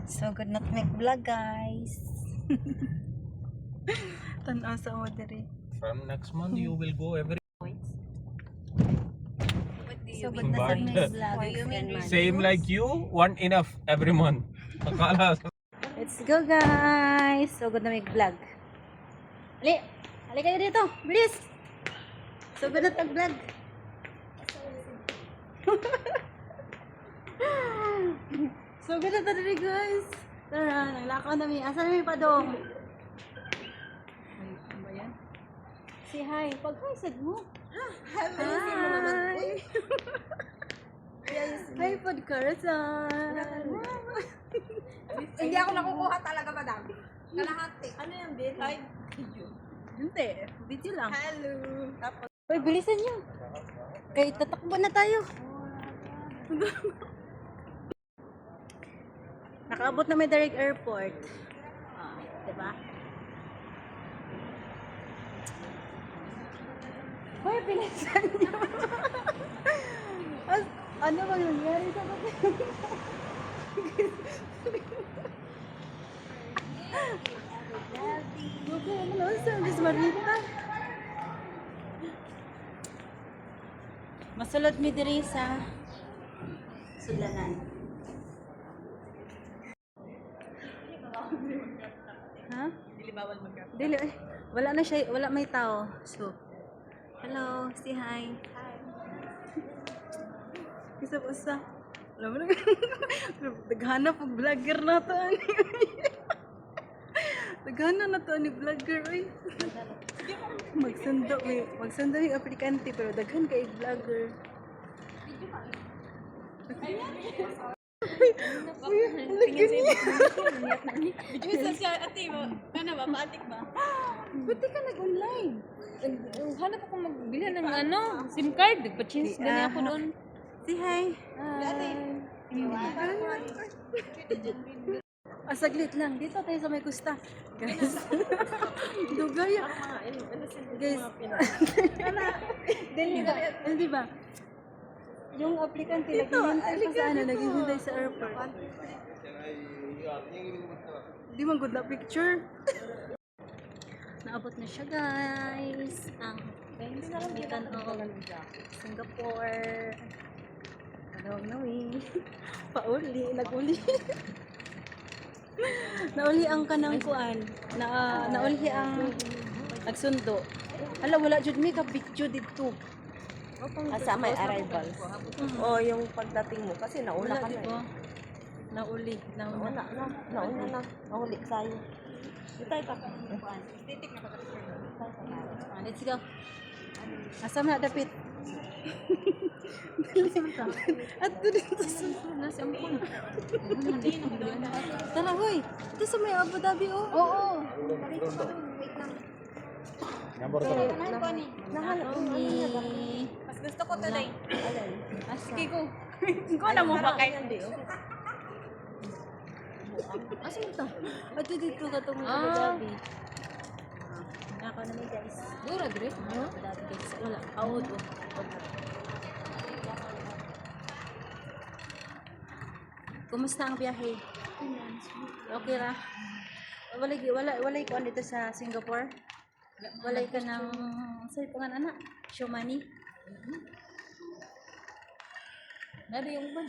So good not make vlog guys. Tanaw sa mo diri. From next month, you will go every So good na But- make vlog. same like you. One enough every month. Akala Let's go guys. So good na make vlog. Ali, ali kayo dito. Bilis. So good na tag vlog. So good na diri guys. Tara, naglakaw na mi. Asa na mi padong? Ano ba yan? Say hi. Pag-hi sad mo. Hi. Hi, Podkarasan. Hindi ako nakukuha talaga, madam. Kalahati. Ano yung video? Live video. Hindi, video lang. Hello. Tapos, uy, bilisan nyo. Kaya tatakbo na tayo. Nakaabot na may direct airport. Ah, diba? Uy, bilisan nyo. Ano bang nangyari sa kapatid? Okay, ano na sa Miss Marita? Masulod mi diri sa sudlanan. Ha? Dili bawal magka. Dili, wala na siya, wala may tao. So, hello, say hi. Isa-isa. Alam mo na, naghana pag vlogger na to. Naghana na to ni vlogger, oy. Magsundo yung aplikante, pero daghan kay vlogger. Tingin sa Bisa siya, ate mo. Ano ba? Paatik ba? Buti ka nag-online. Hanap ako magbilhan ng ano, SIM card. Pa-change gani ako doon. Say hi. Saglit lang. Dito tayo sa may kusta. Guys. Dugaya. Guys. Dili ba? Di ba? Yung aplikante naghihintay pa sa ano, naghihintay sa airport. Di man good na picture. Naabot na siya guys. Ang Mekan of Singapore. Anong nawi? Pauli, naguli. Nauli ang kanang kuan. Nauli ang nagsundo. Hala, wala jud mi ka picture dito. Asa may arrivals. O yung pagdating mo kasi nauna Wala ka di na. ba? Nauli. Nauna na. Nahuli sa'yo. Itay pa. Let's go. Asam na dapit. At dito sa nasa ampon. Tara hoy. Ito sa may Abu Dhabi oh. Oo. Nahanap ni. Mas gusto ko today. Asa? Kiko. Ikaw na mo ba kayo? Asa mo to? Ato dito ka itong Abu Dhabi. Naka na may guys. Dura, dire. Abu Dhabi guys. Wala. Out oh. Kumusta ang biyahe? Okay ra? Walay ko dito sa Singapore? Walay ka ng sa'yo pangan anak? Shomani? Nari yung ba?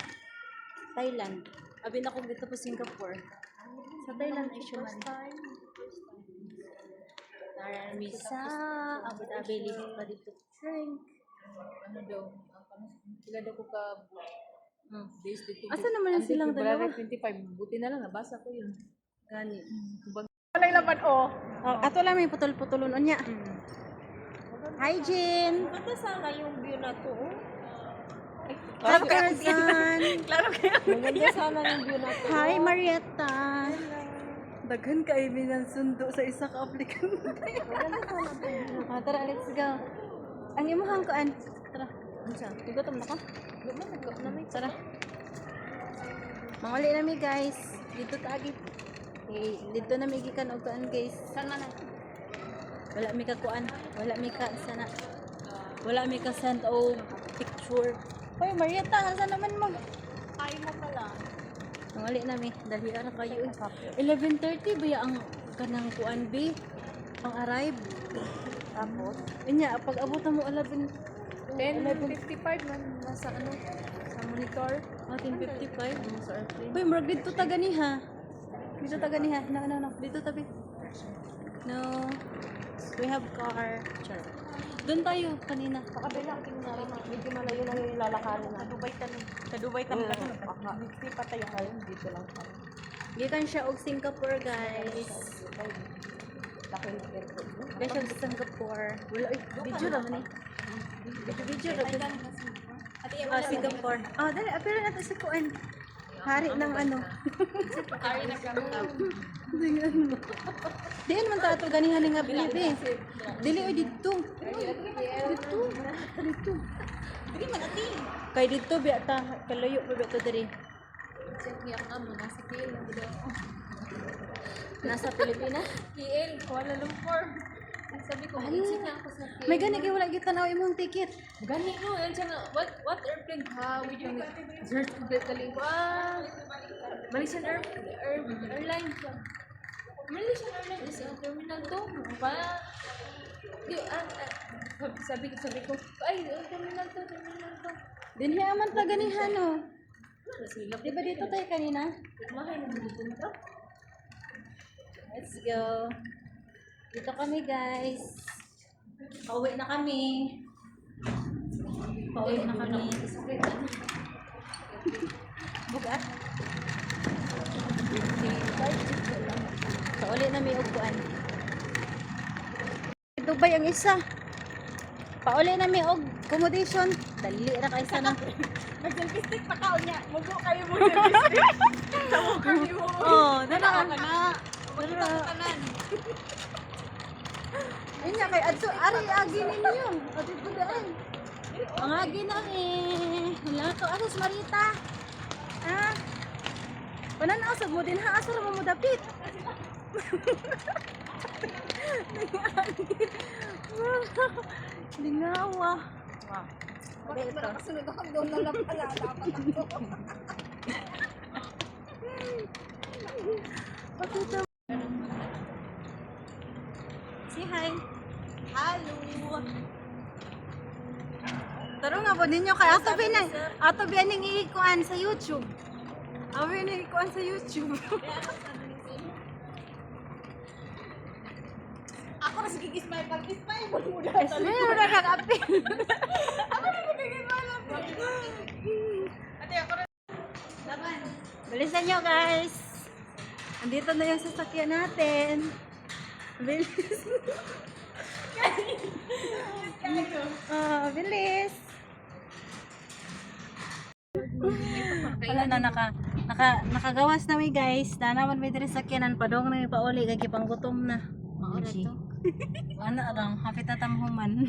Thailand. Abi na ko dito po Singapore. Sa Thailand ay Shomani. Narami sa Abu Dhabi. Lipat pa dito. Frank. Ano daw? Sila daw ko ka days dito. Asa naman yung silang dalawa? February 25. Buti na lang, nabasa ko yun. Gani. Walay laban, oh. Ato lang may putol-putulon niya. Hi, Jin! Ano sana yung view na to? Hi, Karazan! Klaro kaya. Maganda sana yung view na to. Hi, Marietta! Daghan ka ng sundo sa isa ka aplikante. Tara, let's go. Ang imuhang kuan. Tara. Ano siya? Tigutom na ka? Tara. Manguli na mi guys. Dito taagi. Dito na mi gikan og kuan guys. Saan man? Wala mi ka kuan. Wala mi ka sana. Wala mi ka send og picture. Hoy, Marietta, saan naman mo? Ay mo pala. Wali na mi, dali ara kayo. 11:30 ba ya ang kanang kuan B? Ang arrive. Tapos, Inya pag abot na mo 11 10:55 man nasa ano sa monitor. 10:55. Sa airplane. Uy, murag dito ta ganiha. Dito ta ganiha. No. Dito tabi. No. We have car. Sure. Doon tayo kanina. pakabila, tingnan na, medyo malayo lang yung lalakarin na. Kadubay tanong ka na. Hindi pa tayo ngayon, dito lang. Gikan siya og Singapore, guys. Laki ng airport. Guys, siya sa Singapore. Wala, video naman eh. Video naman. Singapore. Dali, apira na to si Kuan. Hari ng ano. Ari nagkamukha. Dingan mo. Diyan man ta ato ganihan nga bibi. Dili oy didto. Dito. Dili man ati. Kay didto biya ta kalayo pa biya to diri. Check niya ang amo nasa KL lang daw. Nasa Pilipinas. KL Kuala Lumpur. Ang sabi ko, mag-check na ako sa KL. May gani kay wala gitanaw imong ticket. Gani no, yan siya nga, what airplane ha? Wait lang, search ko galing ko, Malaysian Airlines lang. Malaysian Airlines is ang terminal 2, ba? Sabi ko, ay, terminal 2. Dinhi aman ta ganihan no. Nasilap. Di ba dito tayo kanina? Mahay naman dito nito. Let's go. Dito kami, guys. Pauwi na kami. Bugat. Pauwi na may upuan. Dubai ang isa. Pauli na may og accommodation. Dali ra kay sana. Nag-selfie stick pa ka niya. Mugo kayo mo selfie stick. Tamo kami mo. Oh, Dala ka na. Magkita ka tanan. Inya kay adto ari agi ninyo. Adi ko daan. Ang agi na Wala to asas Marita. Ah. Panan usab mo din ha asa ra mo dapit. Lingawa. Wow. Bakit ba nakasunod ako doon na lang pala? Dapat ako. Say hi. Hello. Taro nga po ninyo kay ato bining ikuan sa YouTube. Awi ni ikuan sa YouTube. Ako na sige smile pag-smile mo muna. Meron na kag-apil. Ako na mag-smile. Ate ako na. Laban. Bilisan nyo guys. Andito na yung sasakyan natin. Bilis. Bilis. Wala na nakagawas na mi guys. Na naman may diri sakyanan padong na may pauli kay panggutom na. Mao na to. Ano lang, hapit na tamhuman.